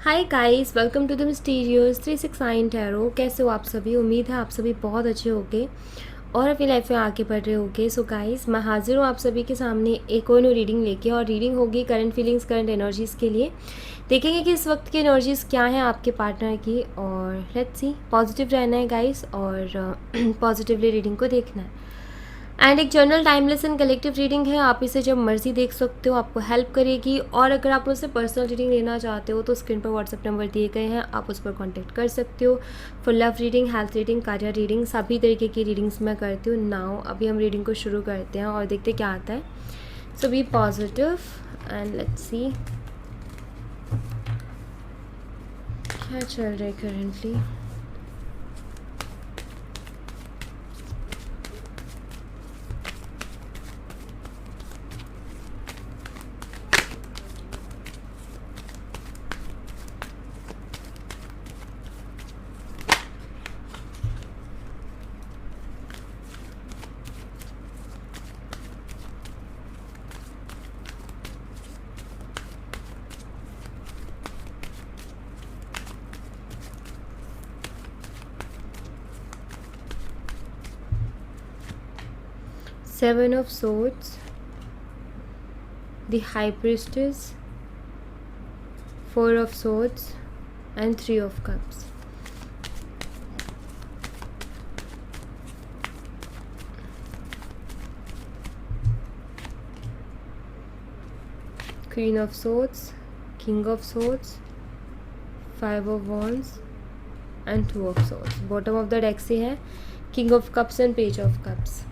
Hi guys, welcome to the mysterious 369 tarot. कैसे हो आप सभी? उम्मीद है आप सभी बहुत अच्छे होंगे और अपनी लाइफ में आगे बढ़ रहे होंगे। सो गाइस, मैं हाजिर हूँ आप सभी के सामने एक और न्यू रीडिंग लेके, और रीडिंग होगी करंट फीलिंग्स, करंट एनर्जीज़ के लिए। देखेंगे कि इस वक्त की एनर्जीज़ क्या हैं आपके पार्टनर की, और लेट्स सी, पॉजिटिव रहना है गाइस और पॉजिटिवली रीडिंग को देखना है। एंड एक journal timeless and collective reading है, आप इसे जब मर्जी देख सकते हो, आपको हेल्प करेगी। और अगर आप मुझसे पर्सनल रीडिंग लेना चाहते हो तो स्क्रीन पर व्हाट्सएप नंबर दिए गए हैं, आप उस पर कांटेक्ट कर सकते हो। For love reading, health reading, career reading, सभी तरीके की रीडिंग्स मैं करती हूँ। नाउ अभी हम रीडिंग को शुरू करते हैं और देखते क्या आता है। So be positive and let's see क्या चल रहा है currently. Seven of Swords, the High Priestess, Four of Swords and Three of Cups. Queen of Swords, King of Swords, Five of Wands and Two of Swords. Bottom of the deck से है King of Cups and Page of Cups.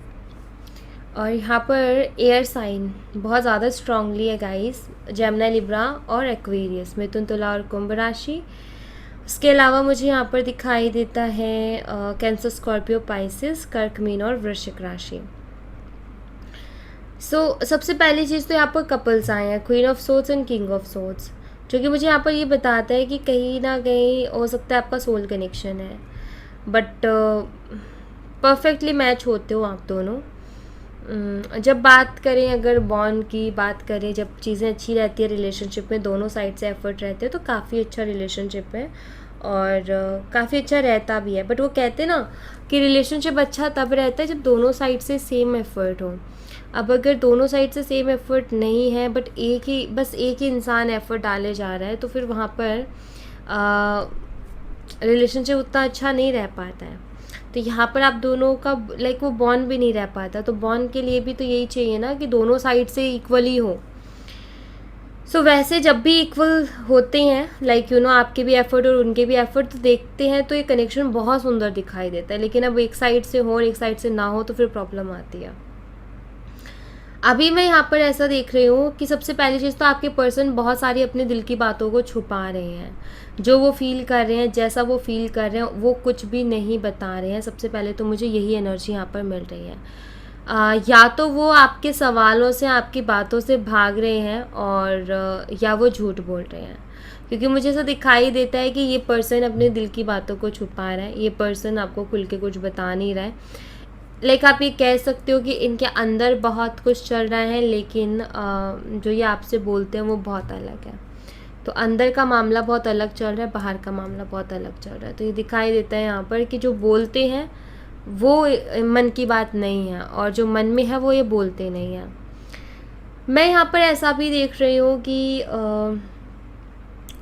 और यहाँ पर air sign बहुत ज़्यादा strongly है guys, Gemini, Libra और Aquarius, मिथुन, तुला और कुंभ राशि। उसके अलावा मुझे यहाँ पर दिखाई देता है कैंसर, स्कॉर्पियो, पाइसिस, कर्क, मीन और वृश्चिक राशि। सबसे पहली चीज़ तो यहाँ पर कपल्स आए हैं, queen of swords and king of swords, जो कि मुझे यहाँ पर ये बताता है कि कहीं ना कहीं हो सकता है आपका सोल कनेक्शन है, बट परफेक्टली मैच होते हो आप दोनों। जब बात करें, अगर बॉन्ड की बात करें, जब चीज़ें अच्छी रहती है रिलेशनशिप में, दोनों साइड से एफर्ट रहते हैं, तो काफ़ी अच्छा रिलेशनशिप है और काफ़ी अच्छा रहता भी है। बट वो कहते हैं ना कि रिलेशनशिप अच्छा तब रहता है जब दोनों साइड से सेम एफर्ट हो। अब अगर दोनों साइड से सेम एफर्ट नहीं है, बट बस एक ही इंसान एफर्ट डाले जा रहा है, तो फिर वहाँ पर रिलेशनशिप उतना अच्छा नहीं रह पाता है। तो यहाँ पर आप दोनों का वो बॉन्ड भी नहीं रह पाता। तो बॉन्ड के लिए भी तो यही चाहिए ना कि दोनों साइड से इक्वली हो। वैसे जब भी इक्वल होते हैं, आपके भी एफर्ट और उनके भी एफर्ट, तो देखते हैं तो ये कनेक्शन बहुत सुंदर दिखाई देता है। लेकिन अब एक साइड से हो और एक साइड से ना हो तो फिर प्रॉब्लम आती है। अभी मैं यहाँ पर ऐसा देख रही हूँ कि सबसे पहली चीज़ तो आपके पर्सन बहुत सारी अपने दिल की बातों को छुपा रहे हैं। जो वो फील कर रहे हैं, जैसा वो फील कर रहे हैं, वो कुछ भी नहीं बता रहे हैं। सबसे पहले तो मुझे यही एनर्जी यहाँ पर मिल रही है। या तो वो आपके सवालों से, आपकी बातों से भाग रहे हैं, और या वो झूठ बोल रहे हैं, क्योंकि मुझे ऐसा दिखाई देता है कि ये पर्सन अपने दिल की बातों को छुपा रहा है। ये पर्सन आपको खुल के कुछ बता नहीं रहा है। आप ये कह सकते हो कि इनके अंदर बहुत कुछ चल रहा है, लेकिन जो ये आपसे बोलते हैं वो बहुत अलग है। तो अंदर का मामला बहुत अलग चल रहा है, बाहर का मामला बहुत अलग चल रहा है। तो ये दिखाई देता है यहाँ पर कि जो बोलते हैं वो मन की बात नहीं है, और जो मन में है वो ये बोलते नहीं हैं। मैं यहाँ पर ऐसा भी देख रही हूँ कि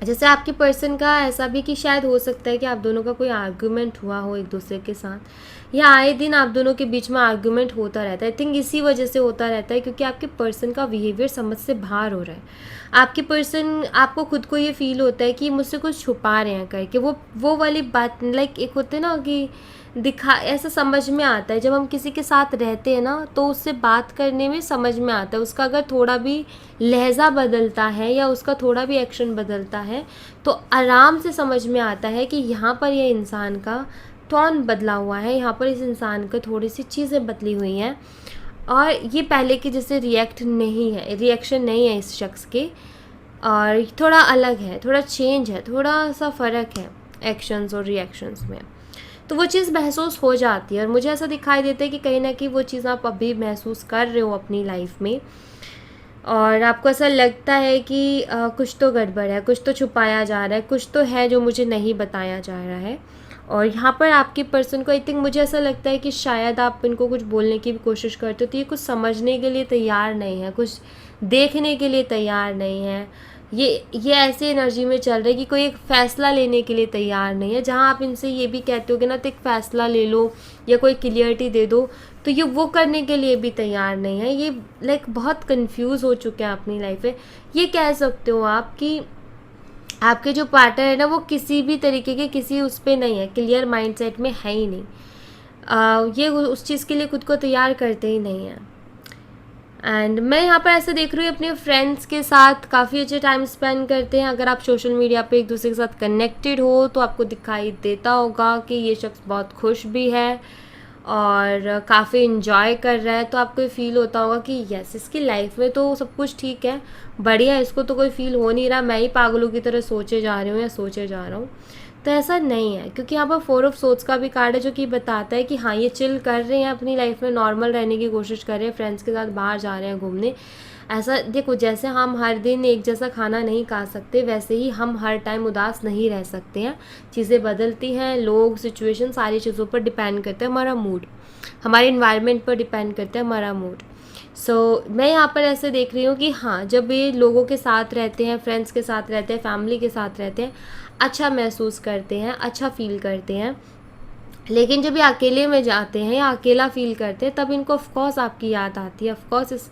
जैसे आपके पर्सन का ऐसा भी कि शायद हो सकता है कि आप दोनों का कोई आर्गुमेंट हुआ हो एक दूसरे के साथ, या आए दिन आप दोनों के बीच में आर्गुमेंट होता रहता है। आई थिंक इसी वजह से होता रहता है क्योंकि आपके पर्सन का बिहेवियर समझ से बाहर हो रहा है। आपके पर्सन, आपको खुद को ये फील होता है कि मुझसे कुछ छुपा रहे हैं करके। वो वाली बात, एक होते ना कि ऐसा समझ में आता है जब हम किसी के साथ रहते हैं ना, तो उससे बात करने में समझ में आता है। उसका अगर थोड़ा भी लहजा बदलता है या उसका थोड़ा भी एक्शन बदलता है, तो आराम से समझ में आता है कि यहाँ पर ये इंसान का टोन बदला हुआ है, यहाँ पर इस इंसान को थोड़ी सी चीज़ें बदली हुई हैं, और ये पहले के जैसे रिएक्शन नहीं है इस शख्स के, और थोड़ा अलग है, थोड़ा चेंज है, थोड़ा सा फ़र्क है एक्शंस और रिएक्शंस में। तो वो चीज़ महसूस हो जाती है, और मुझे ऐसा दिखाई देता है कि कहीं ना कहीं वो चीज़ आप अभी महसूस कर रहे हो अपनी लाइफ में। और आपको ऐसा लगता है कि कुछ तो गड़बड़ है, कुछ तो छुपाया जा रहा है, कुछ तो है जो मुझे नहीं बताया जा रहा है। और यहाँ पर आपके पर्सन को आई थिंक मुझे ऐसा लगता है कि शायद आप इनको कुछ बोलने की भी कोशिश करते हो तो ये कुछ समझने के लिए तैयार नहीं है, कुछ देखने के लिए तैयार नहीं है। ये ऐसी एनर्जी में चल रहा है कि कोई एक फ़ैसला लेने के लिए तैयार नहीं है। जहाँ आप इनसे ये भी कहते हो कि ना तो एक फ़ैसला ले लो या कोई क्लियरिटी दे दो, तो ये वो करने के लिए भी तैयार नहीं है। ये लाइक बहुत कंफ्यूज हो चुके हैं अपनी लाइफ में। ये कह सकते हो आप कि आपके जो पार्टनर है ना वो किसी भी तरीके के किसी उस पर नहीं है, क्लियर माइंडसेट में है ही नहीं। ये उस चीज़ के लिए खुद को तैयार करते ही नहीं हैं। एंड मैं यहाँ पर ऐसे देख रही हूँ अपने फ्रेंड्स के साथ काफ़ी अच्छे टाइम स्पेंड करते हैं। अगर आप सोशल मीडिया पे एक दूसरे के साथ कनेक्टेड हो तो आपको दिखाई देता होगा कि ये शख्स बहुत खुश भी है और काफ़ी इन्जॉय कर रहा है। तो आपको ये फील होता होगा कि यस, इसकी लाइफ में तो सब कुछ ठीक है, बढ़िया है, इसको तो कोई फील हो नहीं रहा, मैं ही पागलों की तरह सोचे जा रही हूँ या सोचे जा रहा हूँ। तो ऐसा नहीं है, क्योंकि यहाँ पर 4 ऑफ सोर्ड्स का भी कार्ड है जो कि बताता है कि हाँ, ये चिल कर रहे हैं, अपनी लाइफ में नॉर्मल रहने की कोशिश कर रहे हैं, फ्रेंड्स के साथ बाहर जा रहे हैं घूमने। ऐसा देखो, जैसे हम हर दिन एक जैसा खाना नहीं खा सकते, वैसे ही हम हर टाइम उदास नहीं रह सकते हैं। चीज़ें बदलती हैं, लोग, सिचुएशन, सारी चीज़ों पर डिपेंड करता है हमारा मूड, हमारे इन्वायरमेंट पर डिपेंड करता है हमारा मूड। मैं यहाँ पर ऐसे देख रही हूँ कि हाँ, जब ये लोगों के साथ रहते हैं, फ्रेंड्स के साथ रहते हैं, फैमिली के साथ रहते हैं, अच्छा महसूस करते हैं, अच्छा फील करते हैं। लेकिन जब ये अकेले में जाते हैं या अकेला फील करते हैं, तब इनको ऑफकोर्स आपकी याद आती है। ऑफकोर्स इस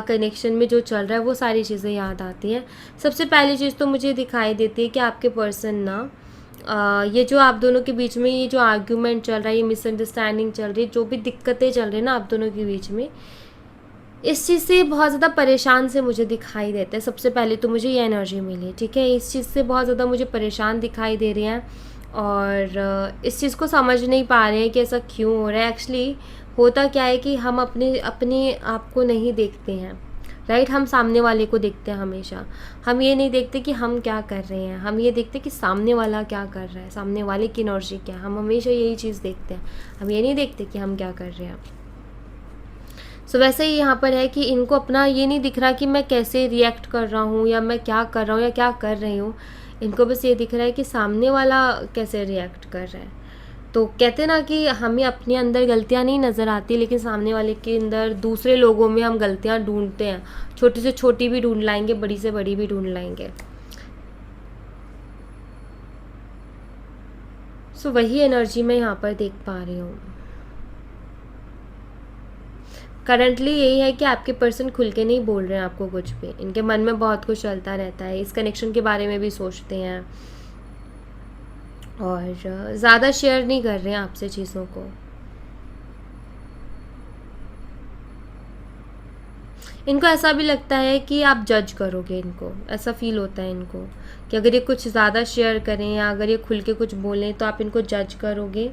कनेक्शन में जो चल रहा है वो सारी चीज़ें याद आती हैं। सबसे पहली चीज़ तो मुझे दिखाई देती है कि आपके पर्सन ना ये जो आप दोनों के बीच में ये जो आर्ग्यूमेंट चल रहा है, ये मिसअंडरस्टैंडिंग चल रही है, जो भी दिक्कतें चल रही है ना आप दोनों के बीच में, इस चीज़ से बहुत ज़्यादा परेशान से मुझे दिखाई देता है। सबसे पहले तो मुझे ये एनर्जी मिली, ठीक है, इस चीज़ से बहुत ज़्यादा मुझे परेशान दिखाई दे रहे हैं और इस चीज़ को समझ नहीं पा रहे हैं कि ऐसा क्यों हो रहा है। एक्चुअली होता क्या है कि हम अपने आप को नहीं देखते हैं, राइट। हम सामने वाले को देखते हैं हमेशा। हम ये नहीं देखते कि हम क्या कर रहे हैं, हम ये देखते कि सामने वाला क्या कर रहा है, सामने वाले की एनर्जी क्या है। हम हमेशा यही चीज़ देखते हैं, हम ये नहीं देखते कि हम क्या कर रहे हैं। वैसे ही यहाँ पर है कि इनको अपना ये नहीं दिख रहा कि मैं कैसे रिएक्ट कर रहा हूँ या मैं क्या कर रहा हूँ या क्या कर रही हूँ। इनको बस ये दिख रहा है कि सामने वाला कैसे रिएक्ट कर रहा है। तो कहते ना कि हमें अपने अंदर गलतियाँ नहीं नज़र आती, लेकिन सामने वाले के अंदर, दूसरे लोगों में हम गलतियाँ ढूंढते हैं। छोटी से छोटी भी ढूंढ लाएंगे, बड़ी से बड़ी भी ढूंढ लाएंगे। वही एनर्जी मैं यहाँ पर देख पा रही हूँ। करंटली यही है कि आपके पर्सन खुल के नहीं बोल रहे हैं आपको कुछ भी। इनके मन में बहुत कुछ चलता रहता है, इस कनेक्शन के बारे में भी सोचते हैं और ज़्यादा शेयर नहीं कर रहे हैं आपसे चीज़ों को। इनको ऐसा भी लगता है कि आप जज करोगे इनको, ऐसा फील होता है इनको कि अगर ये कुछ ज़्यादा शेयर करें या अगर ये खुल के कुछ बोलें तो आप इनको जज करोगे।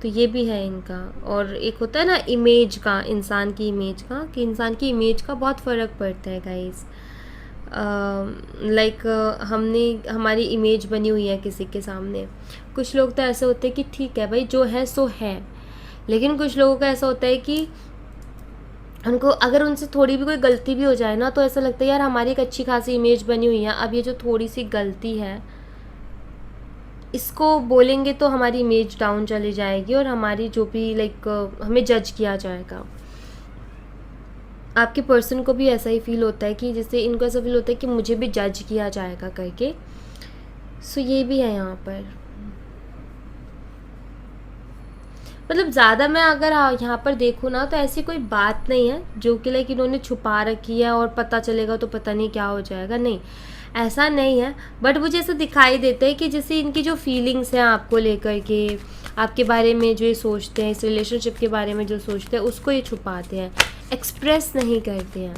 तो ये भी है इनका। और एक होता है ना इमेज का, इंसान की इमेज का, कि इंसान की इमेज का बहुत फ़र्क पड़ता है गाइस। लाइक हमारी इमेज बनी हुई है किसी के सामने। कुछ लोग तो ऐसे होते हैं कि ठीक है भाई, जो है सो है, लेकिन कुछ लोगों का ऐसा होता है कि उनको अगर उनसे थोड़ी भी कोई गलती भी हो जाए ना तो ऐसा लगता है यार हमारी एक अच्छी खासी इमेज बनी हुई है, अब ये जो थोड़ी सी गलती है इसको बोलेंगे तो हमारी इमेज डाउन चली जाएगी और हमारी जो भी लाइक हमें जज किया जाएगा। आपके पर्सन को भी ऐसा ही फील होता है कि जैसे इनको ऐसा फील होता है कि मुझे भी जज किया जाएगा करके। ये भी है यहाँ पर। मतलब ज़्यादा मैं अगर यहाँ पर देखूँ ना तो ऐसी कोई बात नहीं है जो कि लाइक इन्होंने छुपा रखी है और पता चलेगा तो पता नहीं क्या हो जाएगा, नहीं, ऐसा नहीं है। बट मुझे ऐसा दिखाई देता है कि जैसे इनकी जो फीलिंग्स हैं आपको लेकर के, आपके बारे में जो ये सोचते हैं, इस रिलेशनशिप के बारे में जो सोचते हैं, उसको ये छुपाते हैं, एक्सप्रेस नहीं करते हैं।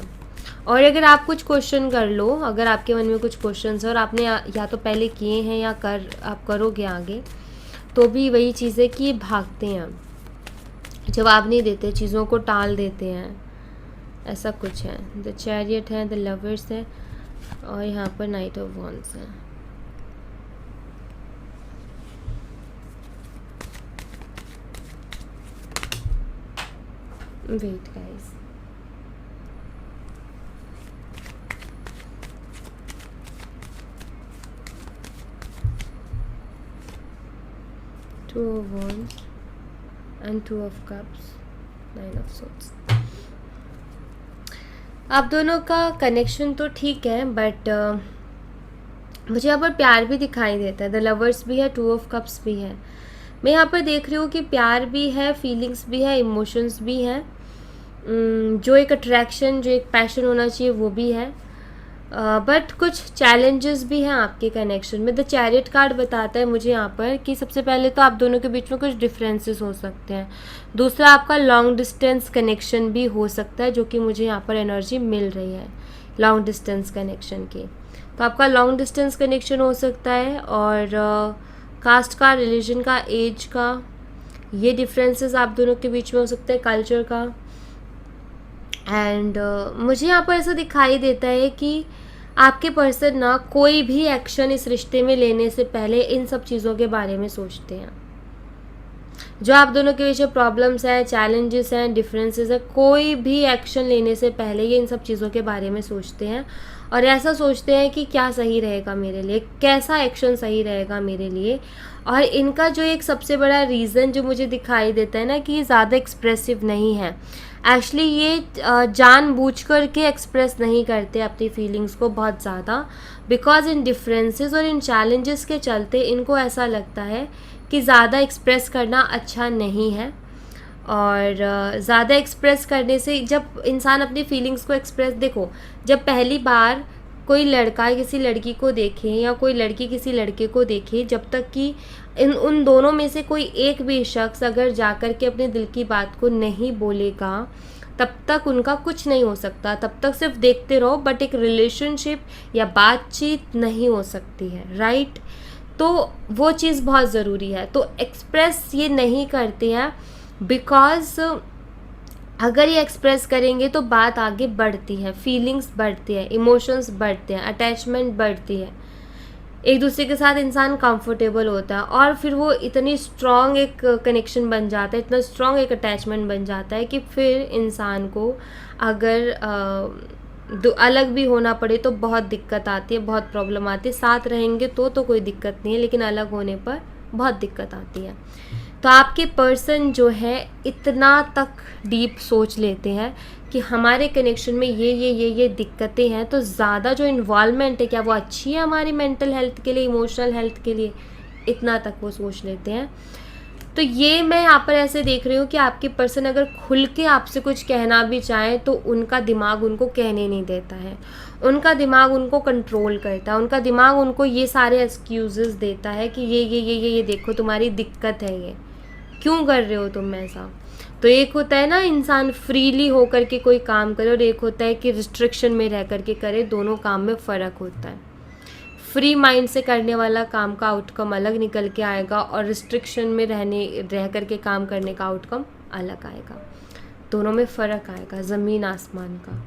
और अगर आप कुछ क्वेश्चन कर लो, अगर आपके मन में कुछ क्वेश्चन है और आपने या तो पहले किए हैं या आप करोगे आगे, तो भी वही चीज़ है कि ये भागते हैं, जवाब नहीं देते, चीज़ों को टाल देते हैं, ऐसा कुछ है। द चैरियट है, द लवर्स है और यहाँ पर नाइट ऑफ वॉन्ड्स है। Wait guys, 2 of Wands and 2 of Cups, 9 of Swords. आप दोनों का कनेक्शन तो ठीक है, बट मुझे यहाँ पर प्यार भी दिखाई देता है. द लवर्स भी है, 2 ऑफ कप्स भी है. मैं यहाँ पर देख रही हूँ कि प्यार भी है, फीलिंग्स भी है, इमोशंस भी हैं. जो एक अट्रैक्शन, जो एक पैशन होना चाहिए वो भी है. बट कुछ चैलेंजेस भी हैं आपके कनेक्शन में. द चैरियट कार्ड बताता है मुझे यहाँ पर कि सबसे पहले तो आप दोनों के बीच में कुछ डिफरेंसेस हो सकते हैं. दूसरा, आपका लॉन्ग डिस्टेंस कनेक्शन भी हो सकता है, जो कि मुझे यहाँ पर एनर्जी मिल रही है लॉन्ग डिस्टेंस कनेक्शन की. तो आपका लॉन्ग डिस्टेंस कनेक्शन हो सकता है. और कास्ट का, रिलीजन का, एज का, ये डिफरेंसेस आप दोनों के बीच में हो सकते हैं, कल्चर का. एंड मुझे यहाँ पर ऐसा दिखाई देता है कि आपके पर्सन ना कोई भी एक्शन इस रिश्ते में लेने से पहले इन सब चीज़ों के बारे में सोचते हैं. जो आप दोनों के बीच प्रॉब्लम्स हैं, चैलेंजेस हैं, डिफरेंसेस हैं, कोई भी एक्शन लेने से पहले ये इन सब चीज़ों के बारे में सोचते हैं. और ऐसा सोचते हैं कि क्या सही रहेगा मेरे लिए, कैसा एक्शन सही रहेगा मेरे लिए. और इनका जो एक सबसे बड़ा रीज़न जो मुझे दिखाई देता है ना, कि ये ज़्यादा एक्सप्रेसिव नहीं है. एक्चुअली ये जानबूझ कर के एक्सप्रेस नहीं करते अपनी फीलिंग्स को बहुत ज़्यादा, बिकॉज इन डिफरेंसेस और इन चैलेंजेस के चलते इनको ऐसा लगता है कि ज़्यादा एक्सप्रेस करना अच्छा नहीं है. और ज़्यादा एक्सप्रेस करने से, जब इंसान अपनी फीलिंग्स को एक्सप्रेस, देखो जब पहली बार कोई लड़का किसी लड़की को देखे या कोई लड़की किसी लड़के को देखे, जब तक कि उन दोनों में से कोई एक भी शख्स अगर जाकर के अपने दिल की बात को नहीं बोलेगा, तब तक उनका कुछ नहीं हो सकता. तब तक सिर्फ देखते रहो, बट एक रिलेशनशिप या बातचीत नहीं हो सकती है, राइट. तो वो चीज़ बहुत ज़रूरी है. तो एक्सप्रेस ये नहीं करते हैं, बिकॉज अगर ये एक्सप्रेस करेंगे तो बात आगे बढ़ती है, फीलिंग्स बढ़ती है, इमोशंस बढ़ते हैं, अटैचमेंट बढ़ती है, एक दूसरे के साथ इंसान कंफर्टेबल होता है. और फिर वो इतनी स्ट्रॉन्ग एक कनेक्शन बन जाता है, इतना स्ट्रॉन्ग एक अटैचमेंट बन जाता है कि फिर इंसान को अगर अलग भी होना पड़े तो बहुत दिक्कत आती है, बहुत प्रॉब्लम आती है. साथ रहेंगे तो कोई दिक्कत नहीं है, लेकिन अलग होने पर बहुत दिक्कत आती है. तो आपके पर्सन जो है इतना तक डीप सोच लेते हैं कि हमारे कनेक्शन में ये दिक्कतें हैं, तो ज़्यादा जो इन्वॉल्वमेंट है क्या वो अच्छी है हमारी मेंटल हेल्थ के लिए, इमोशनल हेल्थ के लिए, इतना तक वो सोच लेते हैं. तो ये मैं यहाँ पर ऐसे देख रही हूँ कि आपके पर्सन अगर खुल के आपसे कुछ कहना भी चाहे तो उनका दिमाग उनको कहने नहीं देता है, उनका दिमाग उनको कंट्रोल करता है, उनका दिमाग उनको ये सारे एक्सक्यूजेस देता है कि ये देखो तुम्हारी दिक्कत है, ये क्यों कर रहे हो तुम ऐसा. तो एक होता है ना इंसान फ्रीली होकर के कोई काम करे, और एक होता है कि रिस्ट्रिक्शन में रह करके करे. दोनों काम में फ़र्क होता है. फ्री माइंड से करने वाला काम का आउटकम अलग निकल के आएगा, और रिस्ट्रिक्शन में रह करके काम करने का आउटकम अलग आएगा. दोनों में फ़र्क आएगा, ज़मीन आसमान का.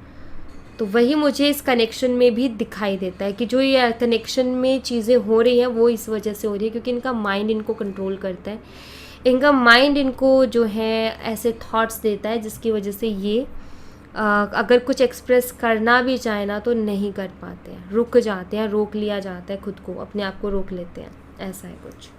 तो वही मुझे इस कनेक्शन में भी दिखाई देता है कि जो ये कनेक्शन में चीज़ें हो रही हैं वो इस वजह से हो रही है क्योंकि इनका माइंड इनको कंट्रोल करता है. इनका माइंड इनको जो है ऐसे थॉट्स देता है जिसकी वजह से ये अगर कुछ एक्सप्रेस करना भी चाहे ना तो नहीं कर पाते हैं, रुक जाते हैं, रोक लिया जाता है, खुद को, अपने आप को रोक लेते हैं. ऐसा है कुछ.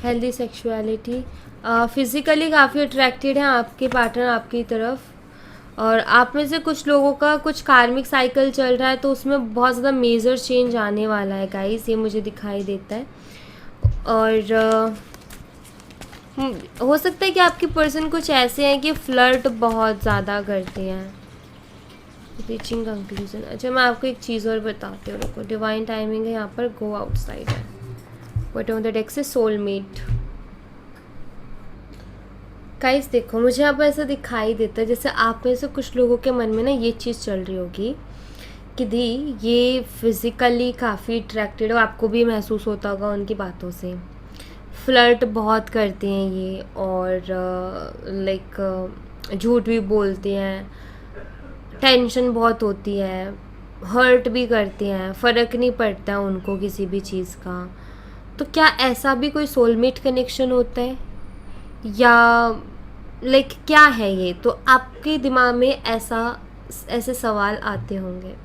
हेल्दी सेक्सुअलिटी, फिज़िकली काफ़ी अट्रैक्टेड हैं आपके पार्टनर आपकी तरफ, और आप में से कुछ लोगों का कुछ कार्मिक साइकिल चल रहा है तो उसमें बहुत ज़्यादा मेजर चेंज आने वाला है गाइस, ये मुझे दिखाई देता है. और हो सकता है कि आपके पर्सन कुछ ऐसे हैं कि फ्लर्ट बहुत ज़्यादा करते हैं. Reaching conclusion. अच्छा, मैं आपको एक चीज़ और बताती हूँ, रुको. डिवाइन टाइमिंग है यहाँ पर, गो आउटसाइड है. बॉटम ऑफ द डेक से सोलमेट. गाइस देखो, मुझे यहाँ पर ऐसा दिखाई देता है जैसे आप में से कुछ लोगों के मन में ना ये चीज़ चल रही होगी कि दी ये फिज़िकली काफ़ी अट्रैक्टेड हो, आपको भी महसूस होता होगा उनकी बातों से. फ्लर्ट बहुत करते हैं ये, और लाइक झूठ भी बोलते हैं, टेंशन बहुत होती है, हर्ट भी करते हैं, फ़र्क नहीं पड़ता उनको किसी भी चीज़ का। तो क्या ऐसा भी कोई सोलमेट कनेक्शन होता है, या लाइक क्या है ये? तो आपके दिमाग में ऐसे सवाल आते होंगे।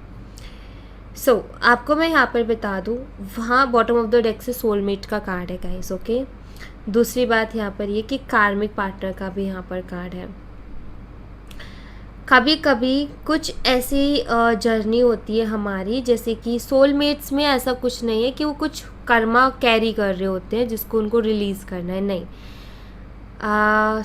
आपको मैं यहाँ पर बता दूँ, वहाँ बॉटम ऑफ द डेक से सोलमेट का कार्ड है गाइस, ओके। दूसरी बात यहाँ पर ये कि कार्मिक पार्टनर का भी यहाँ पर कार्ड है। कभी कभी कुछ ऐसी जर्नी होती है हमारी, जैसे कि सोलमेट्स में ऐसा कुछ नहीं है कि वो कुछ कर्मा कैरी कर रहे होते हैं जिसको उनको रिलीज़ करना है, नहीं।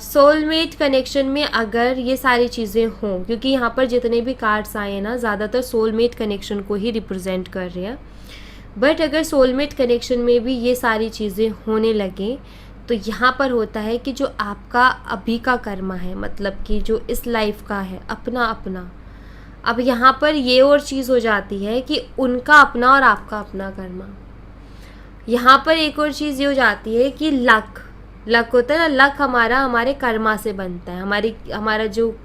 सोलमेट कनेक्शन में अगर ये सारी चीज़ें हों, क्योंकि यहाँ पर जितने भी कार्ड्स आए हैं ना, ज़्यादातर सोलमेट कनेक्शन को ही रिप्रेजेंट कर रहे हैं। बट अगर सोलमेट कनेक्शन में भी ये सारी चीज़ें होने लगें, तो यहाँ पर होता है कि जो आपका अभी का कर्मा है, मतलब कि जो इस लाइफ का है, अपना अपना, अब यहाँ पर ये और चीज़ हो जाती है कि उनका अपना और आपका अपना कर्मा। यहाँ पर एक और चीज़ ये हो जाती है कि लक होता है ना, लक हमारा हमारे कर्मा से बनता है, हमारा जो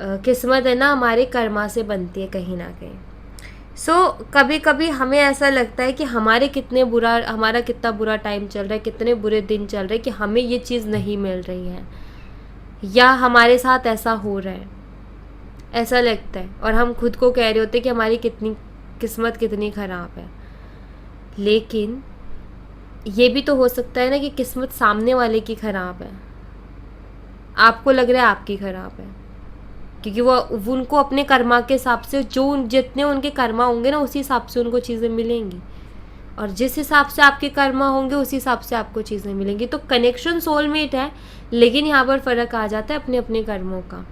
किस्मत है ना, हमारे कर्मा से बनती है कहीं ना कहीं। कभी कभी हमें ऐसा लगता है कि हमारा कितना बुरा टाइम चल रहा है, कितने बुरे दिन चल रहे हैं कि हमें ये चीज़ नहीं मिल रही है, या हमारे साथ ऐसा हो रहा है, ऐसा लगता है। और हम खुद को कह रहे होते हैं कि हमारी किस्मत कितनी ख़राब है। लेकिन ये भी तो हो सकता है ना कि किस्मत सामने वाले की ख़राब है, आपको लग रहा है आपकी ख़राब है, क्योंकि वो उनको अपने कर्मा के हिसाब से, जो जितने उनके कर्मा होंगे ना, उसी हिसाब से उनको चीज़ें मिलेंगी, और जिस हिसाब से आपके कर्मा होंगे उसी हिसाब से आपको चीज़ें मिलेंगी। तो कनेक्शन सोलमेट है, लेकिन यहाँ पर फ़र्क आ जाता है अपने अपने कर्मों का,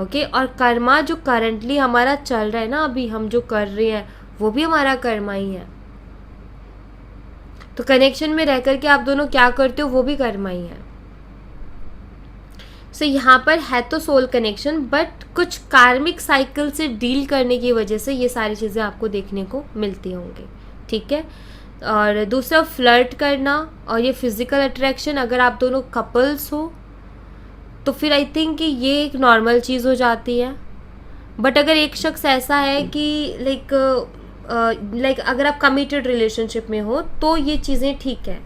ओके। और कर्मा जो करंटली हमारा चल रहा है ना, अभी हम जो कर रहे हैं, वो भी हमारा कर्मा ही है। तो कनेक्शन में रह कर के आप दोनों क्या करते हो, वो भी कर्मा ही है। यहाँ पर है तो सोल कनेक्शन, बट कुछ कार्मिक साइकिल से डील करने की वजह से ये सारी चीज़ें आपको देखने को मिलती होंगी, ठीक है। और दूसरा, फ्लर्ट करना और ये फिज़िकल अट्रैक्शन, अगर आप दोनों कपल्स हो तो फिर आई थिंक कि ये एक नॉर्मल चीज़ हो जाती है। बट अगर एक शख्स ऐसा है कि लाइक अगर आप कमिटेड रिलेशनशिप में हो तो ये चीज़ें ठीक है,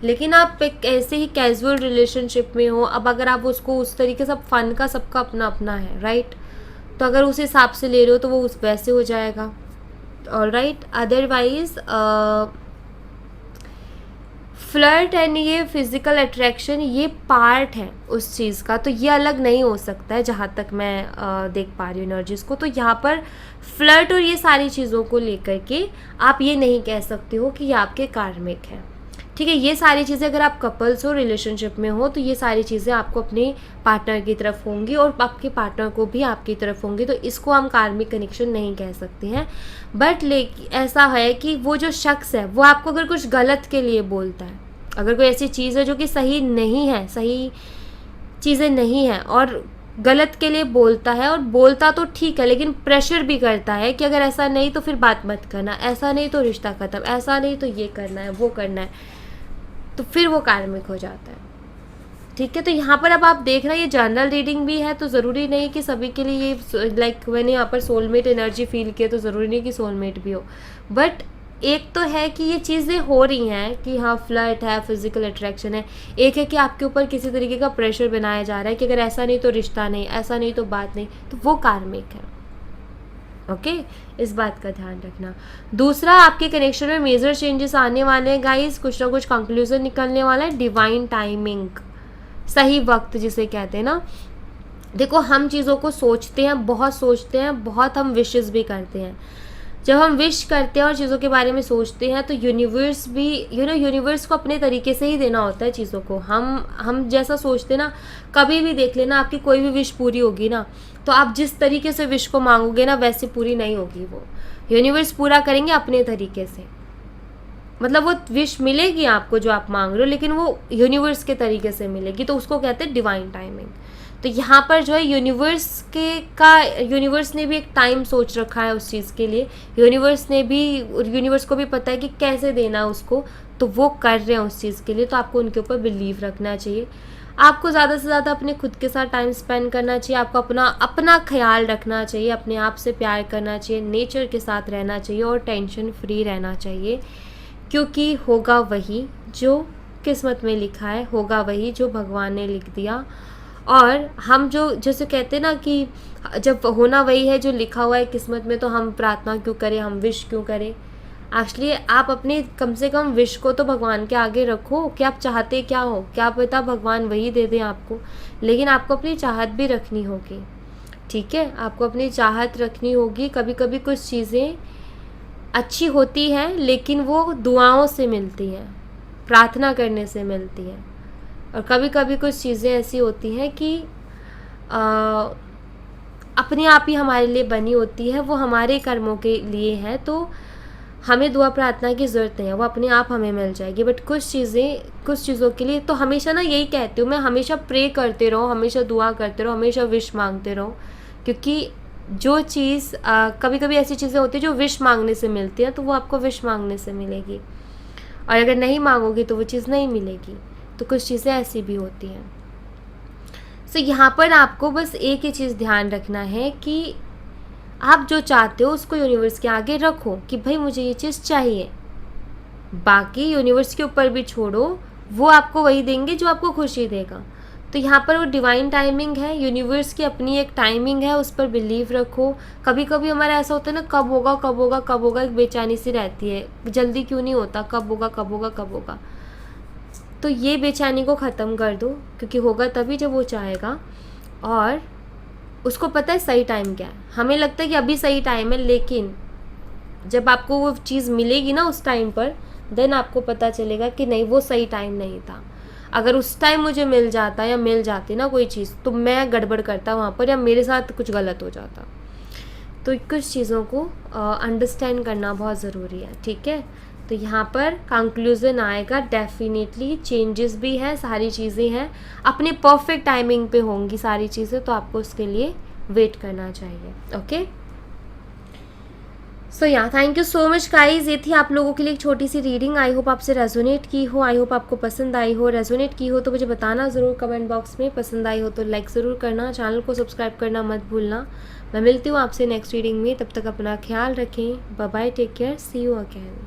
लेकिन आप एक ऐसे ही कैजुअल रिलेशनशिप में हो, अब अगर आप उसको उस तरीके से, फ़न का सबका अपना अपना है, राइट, तो अगर उस हिसाब से ले रहे हो तो वो उस वैसे हो जाएगा, all right. Otherwise flirt and ये फिज़िकल अट्रैक्शन ये पार्ट है उस चीज़ का, तो ये अलग नहीं हो सकता है जहाँ तक मैं देख पा रही हूँ एनर्जीज़ को। तो यहाँ पर फ्लर्ट और ये सारी चीज़ों को लेकर के आप ये नहीं कह सकते हो कि ये आपके कार्मिक हैं, ठीक है। ये सारी चीज़ें अगर आप कपल्स हो, रिलेशनशिप में हो, तो ये सारी चीज़ें आपको अपने पार्टनर की तरफ होंगी और आपके पार्टनर को भी आपकी तरफ होंगी, तो इसको हम कार्मिक कनेक्शन नहीं कह सकते हैं। बट ऐसा है कि वो जो शख्स है वो आपको अगर कुछ गलत के लिए बोलता है, अगर कोई ऐसी चीज़ है जो कि सही नहीं है, सही चीज़ें नहीं हैं और गलत के लिए बोलता है, और बोलता तो ठीक है लेकिन प्रेशर भी करता है कि अगर ऐसा नहीं तो फिर बात मत करना, ऐसा नहीं तो रिश्ता ख़त्म, ऐसा नहीं तो ये करना है, वो करना है, तो फिर वो कार्मिक हो जाता है, ठीक है। तो यहाँ पर अब आप देख रहे हैं ये जनरल रीडिंग भी है, तो ज़रूरी नहीं कि सभी के लिए ये, लाइक मैंने यहाँ पर सोलमेट एनर्जी फील किया तो ज़रूरी नहीं कि सोलमेट भी हो। बट एक तो है कि ये चीज़ें हो रही हैं कि हाँ फ्लर्ट है, फिज़िकल अट्रैक्शन है, एक है कि आपके ऊपर किसी तरीके का प्रेशर बनाया जा रहा है कि अगर ऐसा नहीं तो रिश्ता नहीं, ऐसा नहीं तो बात नहीं, तो वो कार्मिक है, ओके। इस बात का ध्यान रखना। दूसरा, आपके कनेक्शन में मेजर चेंजेस आने वाले हैं गाइस, कुछ ना कुछ कंक्लूजन निकलने वाला है। डिवाइन टाइमिंग, सही वक्त जिसे कहते हैं ना, देखो हम चीज़ों को सोचते हैं, बहुत हम विशेस भी करते हैं। जब हम विश करते हैं और चीज़ों के बारे में सोचते हैं तो यूनिवर्स भी, यूनिवर्स को अपने तरीके से ही देना होता है चीज़ों को। हम जैसा सोचते ना, कभी भी देख लेना आपकी कोई भी विश पूरी होगी ना, तो आप जिस तरीके से विश को मांगोगे ना वैसे पूरी नहीं होगी, वो यूनिवर्स पूरा करेंगे अपने तरीके से। मतलब वो विश मिलेगी आपको जो आप मांग रहे हो, लेकिन वो यूनिवर्स के तरीके से मिलेगी, तो उसको कहते हैं डिवाइन टाइमिंग। तो यहाँ पर जो है यूनिवर्स ने भी एक टाइम सोच रखा है उस चीज़ के लिए, यूनिवर्स को भी पता है कि कैसे देना उसको, तो वो कर रहे हैं उस चीज़ के लिए, तो आपको उनके ऊपर बिलीव रखना चाहिए। आपको ज़्यादा से ज़्यादा अपने खुद के साथ टाइम स्पेंड करना चाहिए, आपको अपना अपना ख्याल रखना चाहिए, अपने आप से प्यार करना चाहिए, नेचर के साथ रहना चाहिए और टेंशन फ्री रहना चाहिए, क्योंकि होगा वही जो किस्मत में लिखा है, होगा वही जो भगवान ने लिख दिया। और हम जो जैसे कहते हैं ना कि जब होना वही है जो लिखा हुआ है किस्मत में, तो हम प्रार्थना क्यों करें, हम विश क्यों करें। एक्चुअली आप अपने कम से कम विश को तो भगवान के आगे रखो कि आप चाहते क्या हो, क्या पता भगवान वही दे दें आपको, लेकिन आपको अपनी चाहत भी रखनी होगी, ठीक है, आपको अपनी चाहत रखनी होगी। कभी कभी कुछ चीज़ें अच्छी होती हैं लेकिन वो दुआओं से मिलती हैं, प्रार्थना करने से मिलती हैं, और कभी कभी कुछ चीज़ें ऐसी होती हैं कि अपने आप ही हमारे लिए बनी होती है, वो हमारे कर्मों के लिए है, तो हमें दुआ प्रार्थना की ज़रूरत नहीं है, वो अपने आप हमें मिल जाएगी। बट कुछ चीज़ों के लिए तो हमेशा ना यही कहती हूँ मैं, हमेशा प्रे करते रहो, हमेशा दुआ करते रहो, हमेशा विश मांगते रहो, क्योंकि जो चीज़ कभी कभी ऐसी चीज़ें होती है जो विश मांगने से मिलती हैं, तो वो आपको विश मांगने से मिलेगी, और अगर नहीं मांगोगी तो वो चीज़ नहीं मिलेगी। तो कुछ चीज़ें ऐसी भी होती हैं। सो यहाँ पर आपको बस एक ही चीज़ ध्यान रखना है कि आप जो चाहते हो उसको यूनिवर्स के आगे रखो कि भाई मुझे ये चीज़ चाहिए, बाकी यूनिवर्स के ऊपर भी छोड़ो, वो आपको वही देंगे जो आपको खुशी देगा। तो यहाँ पर वो डिवाइन टाइमिंग है, यूनिवर्स की अपनी एक टाइमिंग है, उस पर बिलीव रखो। कभी कभी हमारा ऐसा होता है ना, कब होगा कब होगा कब होगा, एक बेचैनी सी रहती है, जल्दी क्यों नहीं होता, कब होगा कब होगा कब होगा। तो ये बेचैनी को ख़त्म कर दो, क्योंकि होगा तभी जब वो चाहेगा, और उसको पता है सही टाइम क्या है। हमें लगता है कि अभी सही टाइम है, लेकिन जब आपको वो चीज़ मिलेगी ना उस टाइम पर, देन आपको पता चलेगा कि नहीं, वो सही टाइम नहीं था। अगर उस टाइम मुझे मिल जाता या मिल जाती ना कोई चीज़, तो मैं गड़बड़ करता वहाँ पर, या मेरे साथ कुछ गलत हो जाता। तो कुछ चीज़ों को अंडरस्टैंड करना बहुत ज़रूरी है, ठीक है। तो यहाँ पर कंक्लूज़न आएगा, डेफिनेटली चेंजेस भी हैं, सारी चीज़ें हैं, अपने परफेक्ट टाइमिंग पे होंगी सारी चीज़ें, तो आपको उसके लिए वेट करना चाहिए। ओके, सो या thank you so much guys. ये थी आप लोगों के लिए एक छोटी सी रीडिंग। आई होप आपसे रेजोनेट की हो, आई होप आपको पसंद आई हो। रेजोनेट की हो तो मुझे बताना ज़रूर कमेंट बॉक्स में, पसंद आई हो तो लाइक ज़रूर करना, चैनल को सब्सक्राइब करना मत भूलना। मैं मिलती हूँ आपसे नेक्स्ट रीडिंग में, तब तक अपना ख्याल रखें। Bye bye, take care, see you again.